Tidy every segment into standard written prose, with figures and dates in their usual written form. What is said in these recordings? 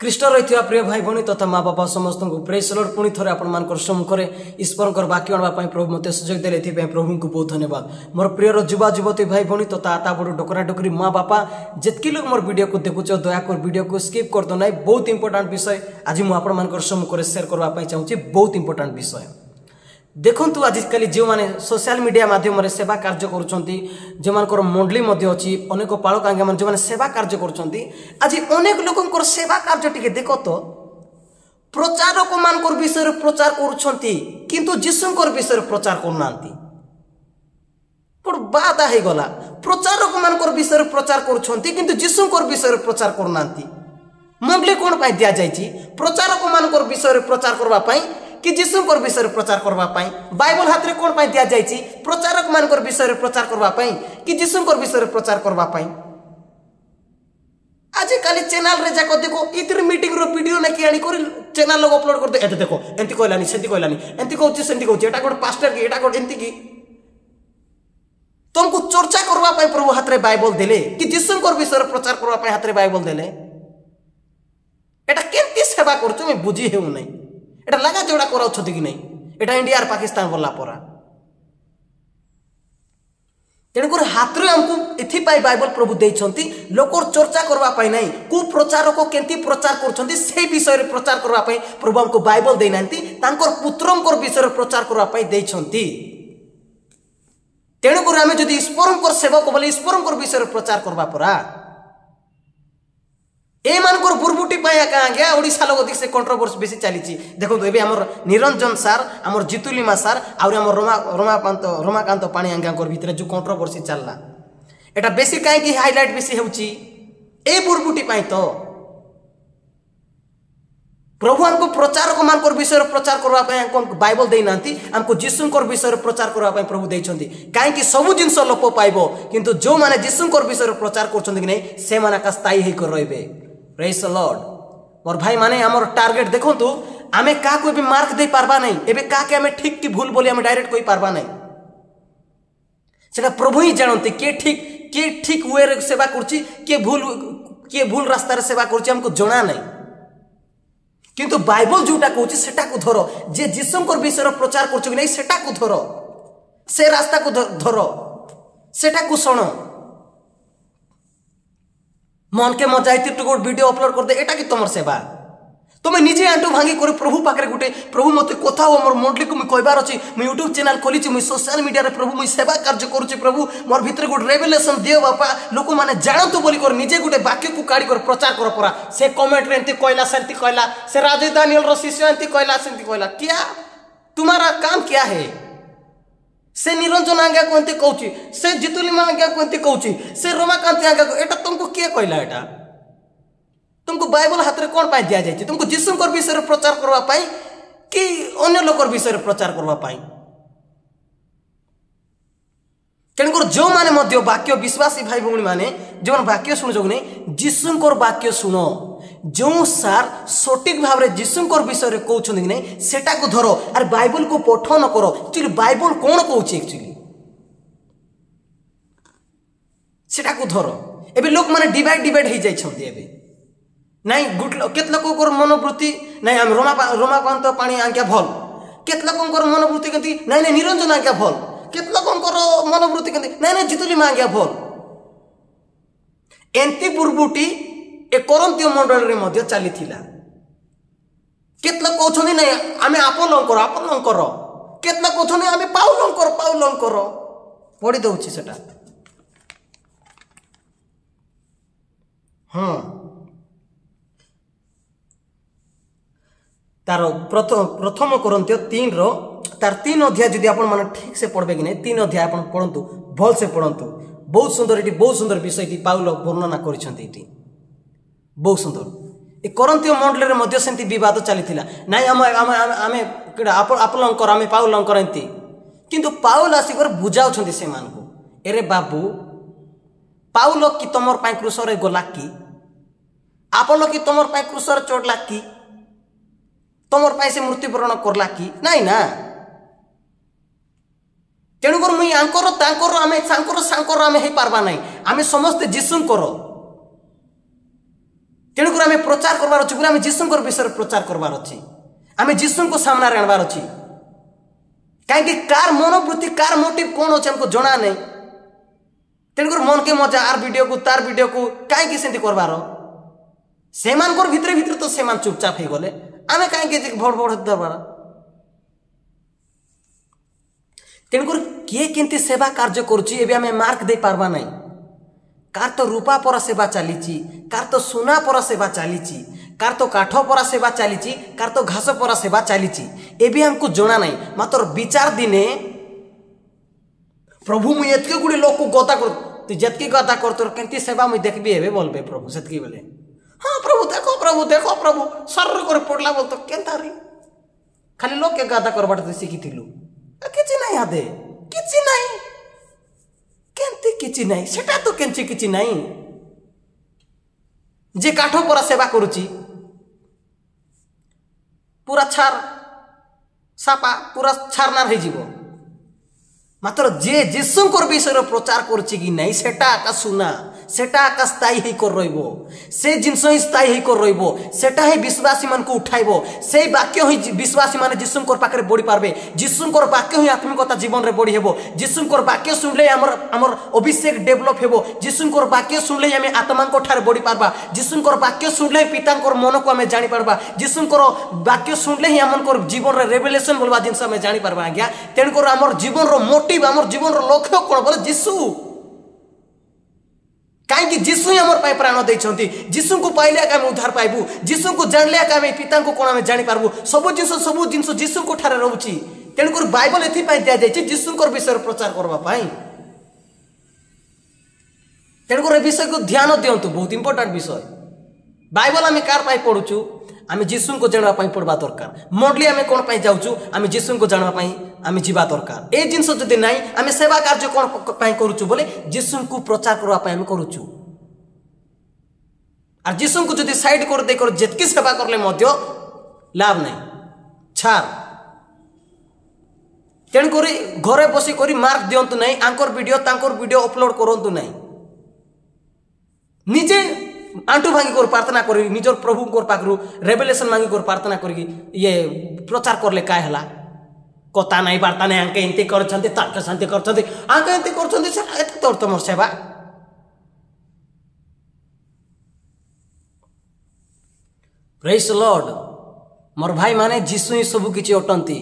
ଖ୍ରୀଷ୍ଟ ରହିଥିବା ପ୍ରିୟ ଭାଇ ଭଉଣୀ ତଥା ମା ବାପା ସମସ୍ତଙ୍କୁ ପ୍ରେଜ୍ ଦ ଲର୍ଡ। ପୁଣି ଥରେ ଆପଣମାନଙ୍କର ସମ୍ମୁଖରେ ଈଶ୍ୱରଙ୍କର ବାକ୍ୟ ଆଣିବା ପାଇଁ ପ୍ରଭୁ ମୋତେ ସୁଯୋଗ ଦେଲେ, ଏଥିପାଇଁ ପ୍ରଭୁଙ୍କୁ ବହୁତ ଧନ୍ୟବାଦ। ମୋର ପ୍ରିୟର ଯୁବା ଯୁବତୀ ଭାଇ ଭଉଣୀ ତଥା ଆତା ବଡ଼ ଡକରା ଡକରି ମା ବାପା ଯେତିକି ଲୋକ ମୋର ଭିଡ଼ିଓକୁ ଦେଖୁଛ ଦୟାକରି ଭିଡ଼ିଓକୁ ସ୍କିପ୍ କରିଦିଅ ନାହିଁ। ବହୁତ ଇମ୍ପୋର୍ଟାଣ୍ଟ ବିଷୟ ଆଜି ମୁଁ ଆପଣମାନଙ୍କର ସମ୍ମୁଖରେ ସେୟାର କରିବା ପାଇଁ ଚାହୁଁଛି। ବହୁତ ଇମ୍ପୋର୍ଟାଣ୍ଟ ବିଷୟ ଦେଖନ୍ତୁ, ଆଜିକାଲି ଯେଉଁମାନେ ସୋସିଆଲ ମିଡ଼ିଆ ମାଧ୍ୟମରେ ସେବା କାର୍ଯ୍ୟ କରୁଛନ୍ତି, ଯେଉଁମାନଙ୍କର ମଣ୍ଡଳୀ ମଧ୍ୟ ଅଛି, ଅନେକ ପାଳକ ଆଜ୍ଞାମାନେ ଯେଉଁମାନେ ସେବା କାର୍ଯ୍ୟ କରୁଛନ୍ତି, ଆଜି ଅନେକ ଲୋକଙ୍କର ସେବା କାର୍ଯ୍ୟ ଟିକେ ଦେଖ ତ, ପ୍ରଚାରକମାନଙ୍କର ବିଷୟରେ ପ୍ରଚାର କରୁଛନ୍ତି କିନ୍ତୁ ଯୀଶୁଙ୍କର ବିଷୟରେ ପ୍ରଚାର କରୁନାହାନ୍ତି। ବଡ଼ ବାଦ ହେଇଗଲା। ପ୍ରଚାରକମାନଙ୍କର ବିଷୟରେ ପ୍ରଚାର କରୁଛନ୍ତି କିନ୍ତୁ ଯୀଶୁଙ୍କର ବିଷୟରେ ପ୍ରଚାର କରୁନାହାନ୍ତି। ମଣ୍ଡଳୀ କ'ଣ ପାଇଁ ଦିଆଯାଇଛି? ପ୍ରଚାରକମାନଙ୍କର ବିଷୟରେ ପ୍ରଚାର କରିବା ପାଇଁ कि जीशुଙ୍କର विषय प्रचार करबा पाई? बाइबल हाथ रे कोन पाई दिया जायछि? प्रचारक मानकर विषय प्रचार करबा पाई कि जीशुଙ୍କର विषय प्रचार करबा पाई? आज काली चैनल रे जाको देखो इतिर मीटिंग रो वीडियो ने कि आनी कर चैनल लोग अपलोड कर दे, एते देखो एंती कहलानी सेंती कहलानी एंती कहउछि सेंती कहउछि, एटा कोन पास्टर की एटा कोन एंती की। तुमको चर्चा करबा पाई प्रभु हाथ रे बाइबल देले कि जीशुଙ୍କର विषय प्रचार करबा पाई हाथ रे बाइबल देले? एटा केंती सेवा करछु मैं बुझी हेउ नै। एटा लगा जोड़ा कराउ छथि कि नहीं? एटा इंडिया और पाकिस्तान बोला परा। तेणुकर हाथ रे हमको एथिपाई बाइबल प्रभु देइछंती लोकर चर्चा करबा पाई नहीं, को प्रचार को केंती प्रचार करछंती से विषय रे प्रचार करबा पाई प्रभु हमको बाइबल देइ नांती, तांकर पुत्रंकर विषय रे प्रचार करबा पाई देइछंती। तेणुकर आमे जदि ईश्वरंकर सेवक बोले ईश्वरंकर विषय रे प्रचार करबा परा, ए मानकर बुरबुटी पाया का गया ओडिसा लोग अधिक से कंट्रोवर्सी बेसी चलीची। देखो तो एबे हमर निरंजन सार, हमर जितुलिमा सार और हमर रमाकांत पाणी आंगांकर भितर जो कंट्रोवर्सी चलला, एटा बेसी काहे कि हाईलाइट बेसी होउची ए बुरबुटी पाई। तो प्रभु हमको प्रचारक मानकर विषय प्रचार करबा पाई हमको बाइबल देइ नांती, हमको जीशुଙ୍କର विषय प्रचार करबा पाई प्रभु देइछंती। काहे कि सब जिंस लोप पाइबो किंतु जो माने जीशुଙ୍କର विषय प्रचार करछंती कि नहीं से माने का स्थायी हे कर रहबे। Praise the Lord. मोर भाई माने हमर टारगेट देखंतु, आमे का कोई भी मार्क दे पारबा नहीं, एबे का के आमे ठीक की भूल बोली आमे डायरेक्ट कोई पारबा नहीं। सेटा प्रभु ही जानते के ठीक वे रे सेवा करछि, के भूल रास्ता रे सेवा करछि हमको जणा नहीं। किंतु बाइबल जोटा कहछि सेटा को धरो, जे जीशुଙ୍କର विषय प्रचार करछि कि नहीं सेटा को धरो, से रास्ता को धरो, सेटा को सुनो। मन के मजा आइति तो गोट वीडियो अपलोड कर दे, एटा कि तमर सेवा? तुम निजे आंटू भांगी कर प्रभु पाखरे गुटे प्रभु मते कथा हो मोर मंडली को मैं कहबार अछि, मैं यूट्यूब चैनल खोलिछि, मैं सोशल मीडिया रे प्रभु मैं सेवा कार्य करूछि, प्रभु मोर भितर गुट रेवलेशन दियो बापा, लोक माने जानतु बोली कर निजे गुटे वाक्य को काढी कर प्रचार कर परा। से कमेंट रे एंती कहला सेंती कहला, से राजू दानियल रो शिष्य एंती कहला सेंती कहला, क्या तुम्हारा काम क्या है? से निरंजन आज्ञा को एंती कहउछि, से जितुलिमा आज्ञा को एंती कहउछि, से रमाकांत आज्ञा को, एटा तुमको के कहला? एटा तुमको बाइबल हाथ रे कोन पाई दिया जाय? तुमको जीशुଙ୍କର विषय प्रचार करबा पाई कि अन्य लोकर विषय प्रचार करबा पाई? तेणुकर जो माने मध्य वाक्य विश्वासी भाई भौणी माने जो वाक्य शुणु जो नहीं जीशुଙ୍କର वाक्य शुणो, जो सार सटीक भाव रे जीशुଙ୍କର विषय कहउछन कि नहीं सेटा को धरो, अरे बाइबल को पठन करो। एक्चुअली बाइबल कोन कहउछि एक्चुअली सेटा को धरो। एबे लोक माने डिवाइड हो जाय छथि। एबे नहीं गुट केत लोकर मनोवृत्ति नहीं हम रमाकांत पाणी आज्ञा भल, केत लोकर मनोवृत्ति कति नहीं निरंजन आज्ञा भल, केत लोकर मनोवृत्ति कति नहीं जितुलिमा आज्ञा भल। एंती बुरबुटी ए कोरिन्थियो मंडल रे मध्य चली थिला। केत लोक कहउछनी नहीं आमे आपलंकर, केत लोक कहउछनी आमे पाउलंकर पढी दउछि सेटा। हां तार प्रथम कोरिन्थियो 3 रो तार 3 अध्याय जदि आपण माने ठीक से पढ़बे कि नहीं 3 अध्याय आपण पढंतु, भल से पढंतु। बहुत सुंदर एटी बहुत सुंदर विषय टी पाउल वर्णना करिसंती। एटी बहुत सुंदर। ए कोरिन्थियो मंडल रे मध्य सेंती विवाद चलीथिला, नाही आमे केडा आपलंकर आमे पाउलंकर एंती, किंतु पाउल आसी कर बुझाउछंती से मान को, एरे बाबू पाउल कि तमर पाई क्रूस रे गला कि आपल कि तमर पाई क्रूस रे चढ़ला कि तमर पाई से मृत्युवरण करला कि नहीं ना। तेणुकर मुई आंकर तांकर आमे सांकर आमे हे पारबा नहीं, आमे समस्त जीशुଙ୍କର तेणुकर आम प्रचार करबार अच्छी बोले आम जीशु विषय प्रचार करबार अच्छी आम जीशु को सामना आणबार अच्छी कहीं कार मनोवृत्ति कार मोटिव कौन अच्छे हमको जना नहीं तेणुकर मन के मजा आर वीडियो को तार वीडियो को कहीं सेमती करबार से भितर भितर तो से चुपचाप हो गले आम कहीं भड़ भड़ दरबार तेणुकर किए केमती सेवा कार्य करुच्ची एवं आम मार्क दे पारबा नहीं कार तो रूपा पर सेवा चली कार तो सुना पर सेवा चली कार तो काठ पर सेवा चली कार तो घास पर सेवा चली एवं हमको जना नहीं मात्र विचार दिने प्रभु मुझे एतके गुड़ी लोक को गता कर तु जितकी गता कर तोर केमती सेवा मुझे देखबी एबे बोलबे प्रभु सेतकी बेले हाँ प्रभु देखो प्रभु सर्र कर पड़ला बोल तो केनता रे खाली लोक के गता करबाट तो शिखिथिलु किछि नाही हादे किछि नाही केनती किछि नाही सेटा तो केनछि किछि नाही जे काठ पर सेवा करूची पूरा छार सापा पूरा छारनार हो जीवो मात्र जे जीशुंकर विषय प्रचार करुच्ची कि नहीं सेटा आका सुना सेटा आका स्थायी ही कर रहिबो से जिनस ही स्थायी ही कर रहिबो सेटा ही विश्वासी मान को उठाइबो से वाक्य ही विश्वासी माने जीशुंकर पाखरे बढ़ी पारबे जीशुंकर वाक्य ही आत्मिकता जीवन रे बढ़ी हेबो जीशुंकर वाक्य सुनले हमर अभिषेक डेभलप हेबो जीशुंकर वाक्य सुनले हमें आत्मा को ठार बढ़ी पारबा जीशुंकर वाक्य सुनले पितांकर मन को हमें जानि पारबा जीशुंकर वाक्य सुनले ही हमनकर जीवन रे रेवलेशन बोलबा जिनस हमें जानि पारबा आज्ञा तेणुकर हमर जीवन रो मोटिव हमर जीवन रो लक्ष्य कोन बोले जीशु कहीं जीशु ही आमर प्राण देइछंती जीशु को पाइले आम उद्धार पाइबू जीशु को जानले आम पिता को कौन आम जानी पारबू सब जिनस जीशु को ठारे रहउची तेणुकर बाइबल एथि पई दिया जाइछि जीशुंकर विषय प्रचार करबा पाई तेणुकर ए विषय को ध्यान दियंतु बहुत इंपोर्टेंट विषय बाइबल आम कार पाई पढुछु आम जीशु को जानवा पाई पढ़वा दरकार मंडली आम कौन पाई जाउछु आम जीशु को जानवा पाई आम जीवा दरकार ए जिनस जदि नाही आम सेवा कार्य कौन पाई करूछु बोले जीशु को प्रचार करवा पाई आम करूछु और जीशु को जदि साइड कर दे कर जेतकी सेवा करले मध्य लाभ नहीं छार तेणुकर घरे बसी करी मार्क दियंतु नहीं आंकर वीडियो अपलोड करंतु नहीं निजे आंटू भांगी कर प्रार्थना करी निजर प्रभु को पाखरु रेवलेशन मांगी कर प्रार्थना करी ये प्रचार करले काय हला कथा नहीं वार्ता नहीं आंके एंती करछंती तर्क शांति करछंती आंके एंती करछंती से एत तोर तमर सेवा प्रेज द लॉर्ड मोर भाई माने जीशु ही सब किछि अटंती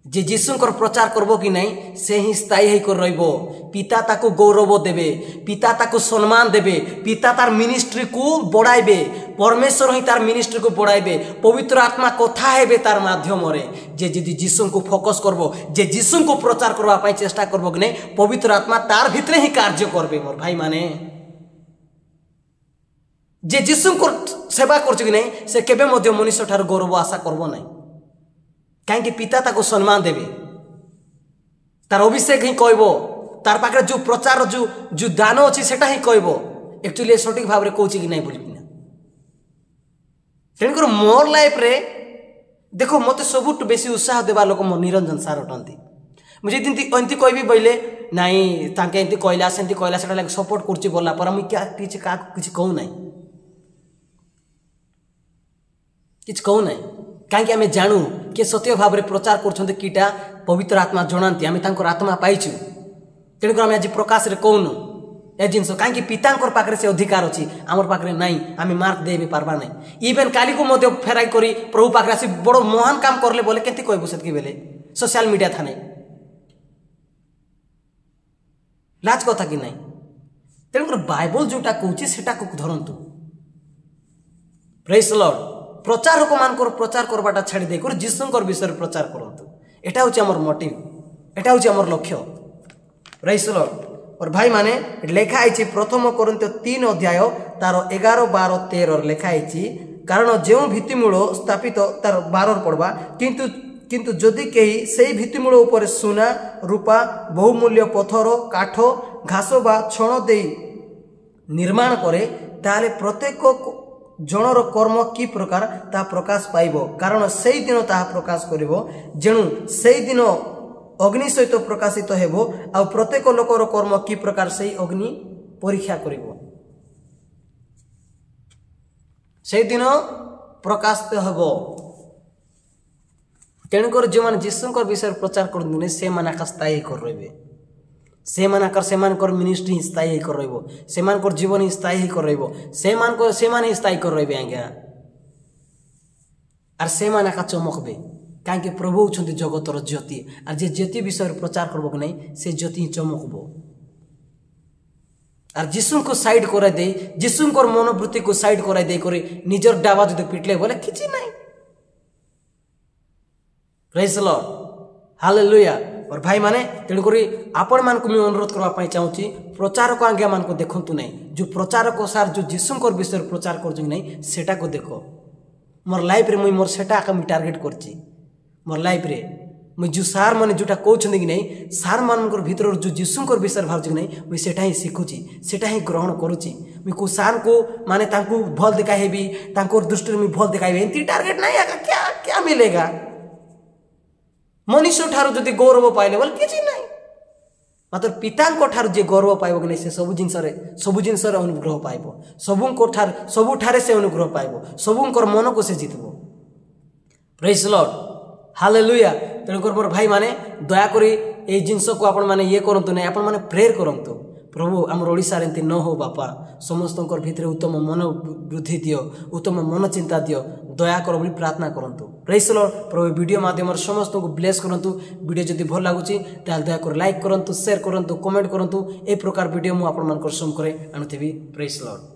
जे जीशुंकर प्रचार करबो कि नहीं से ही स्थायी ही कर रहिबो पिता ताको गौरव देबे पिता ताको सम्मान देबे पिता तार मिनिस्ट्री को बढ़ाइबे परमेश्वर ही तार मिनिस्ट्री को बढ़ाइबे पवित्र आत्मा कथा हेबे तार माध्यम रे जे जदि जीशु को फोकस करबो जे जीशु को प्रचार करबा पई चेष्टा करबो कि नहीं पवित्र आत्मा तार भितरे ही कार्य करबे मोर भाई माने जे जीशु को सेवा करछ कि नहीं से केबे मध्य मनुष्य ठार गौरव आशा करबो नहीं कहीं पिता ताको सम्मान देवे तार अभिषेक ही कहबो तार पाखे जो प्रचार जो दान अच्छी सेटा ही कहबो एक्चुअली सठिक भाव में कहूँ कि नहीं बोल तेणुकर मोर लाइफ रे देखो मत सबुठ बेसी उत्साह देवा लोक मो निरंजन सार अटंती मुझे एमती कहबी बोले नाई तांके एमती कहला सेमती कहला सेटा लाइक सपोर्ट करछि बोलला पर मुझे क्या किछि कहू नहीं किछि कहू नहीं कहीं आम जानू किए सत्य भाव में प्रचार करा पवित्र आत्मा जनाती आम आत्मा पाइचु तेणुकर आम आज प्रकाश रे कहूनु ए जिनस कहीं पिता पाखे से अधिकार अच्छी आमर पाखे नाई आम मार्क दे पार्बा नहीं इवेन काली को मध्य फेराई करी प्रभु पाखे आसी बड़ महान काम करले बोले केमती कहबू से बेले सोशल मीडिया था नहीं लाज कथा कि नहीं तेणुकर बाइबल जोटा कहूँ सेटा को धरतु प्रेज द लॉर्ड प्रचारक मान प्रचार करवाटा छाड़ी देकर जीशुंकर विषय प्रचार करंतु एटा होची हमर मोटिव एटा होची हमर लक्ष्य प्रेज द लॉर्ड और भाई माने लेखा आइछि प्रथम कोरिन्थ 3 अध्याय तार 11 12 13 लेखा आइछि कारण जो भित्तिमूल स्थापित तार 12 पड़वा किंतु जदि कहीं से भित्तिमूल ऊपर सुना रूपा बहुमूल्य पत्थर काठ घास बा छण दे निर्माण करे ताले प्रत्येक जनर कर्म कि प्रकार ता प्रकाश पाइबो कारण से दिन ताहा प्रकाश करिवो जेणु से दिन अग्नि सहित प्रकाशित हेबो आ प्रत्येक लोकर कर्म कि प्रकार से अग्नि परीक्षा करिवो से दिन प्रकाशित हम तेणुकर जो मैंने जीशुंकर विषय प्रचार करते से स्थायी कर रे से मिनिस्ट्री स्थायी कर रो जीवन स्थायी कर रो से स्थायी कर रे आज्ञा आर से चमकबे कहीं प्रभु होती जगतर ज्योति आर जे ज्योति विषय प्रचार करब कि नहीं से ज्योति चमकब आर जीशु को साइड कर दे जीशु मनोवृत्ति को साइड कर दे निजर डाबा जो पिटले बोले किसी नहीं प्रेज द लॉर्ड हालेलुया। और भाई माने तेणुक आपण मान को अनुरोध करने चाहूँगी प्रचारक आज्ञा मान को देखु नहीं जो प्रचारक सार जो जीशुंकर विषय प्रचार कर नहीं सेटा को देख मोर लाइफ रे मुई मोर सेटा आका मुई टार्गेट करची मोर लाइफ रे मुई जो सार माने जोटा कहउछन कि नहीं सार मानकर भीतर जो जीशुंकर विषय भावछ कि नहीं मुई सेटा ही शिखुची सेटा ही ग्रहण करूची मुई को सार को माने तांको भल देखाइबी तांको दृष्टि में भल देखाइबी एंती टार्गेट नहीं आका क्या क्या मिलेगा मनुष्य ठारू जदि गौरव पाइले बोले किसी नहीं मात्र पिता ठारू जे गौरव पाइब कि नहीं से सब जिनस अनुग्रह पाइब सबुठारे से अनुग्रह पाइब सबुंकर मन को से जितब प्रेज द लॉर्ड हालेलुया। तेणुकर मोर भाई माने दया करी ए जिनस को आपण माने ये करंतु नहीं आपण माने प्रेयर करंतु प्रभु आमर ओडिशा रे एंती न हो बापा समस्तंकर भितरे उत्तम मन वृद्धि दियो उत्तम मन चिंता दियो दया करो बोली प्रार्थना करंतु praise the Lord. Prabhu video माध्यम समस्त को ब्लेस करंतु वीडियो जदि भल लागुची ताल दया कर लाइक करंतु शेयर करंतु कमेंट करंतु ए प्रकार वीडियो मु आपण मानकर सम्मुख रे आनुथिबी प्रेज द लॉर्ड।